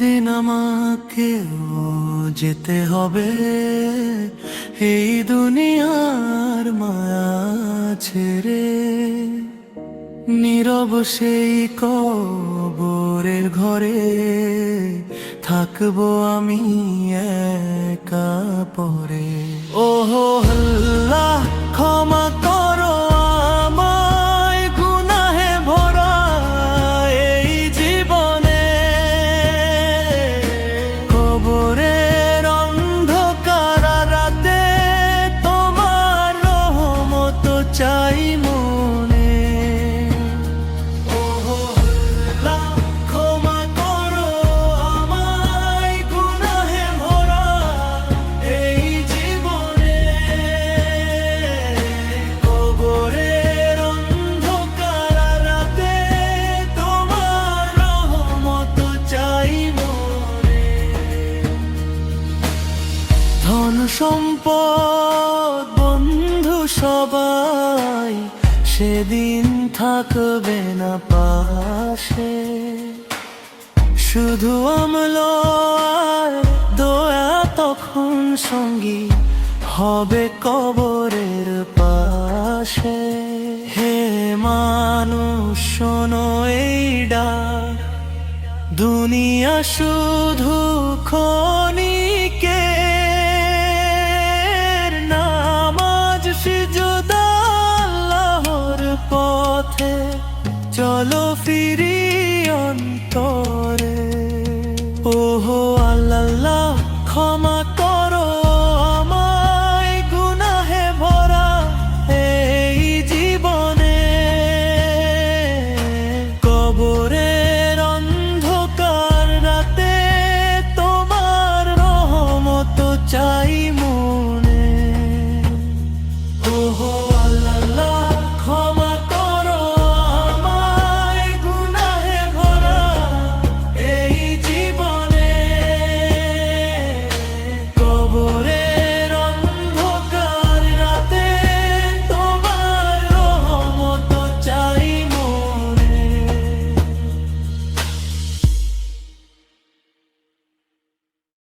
একদিন আমাকেও যেতে হবে এই দুনিয়ার মায়া ছেড়ে। নীরব সেই কবরের ঘরে থাকবো আমি একা পরে। ওহো আল্লাহ, ক্ষমা করো আমায় গুনাহে ভরা এই জীবনে। কবরের অন্ধকার রাতে তোমার রহমত চাই মনে। ওহো আল্লাহ, ক্ষমা করো আমায় গুনাহে ভরা এই জীবনে। কবরের অন্ধকার রাতে তোমার রহমত চাই মনে। ধন সম্পদ বন্ধু সবাই সেদিন থাকবে না পাশে। শুধু আমল আর দয়া তখন সঙ্গী হবে কবরের পাশে। হে মানুষ শোনো এই ডাক, দুনিয়া শুধু ক্ষণিকের। নামাজ সিজদা আল্লাহর পথে চলো ফিরি অন্তর।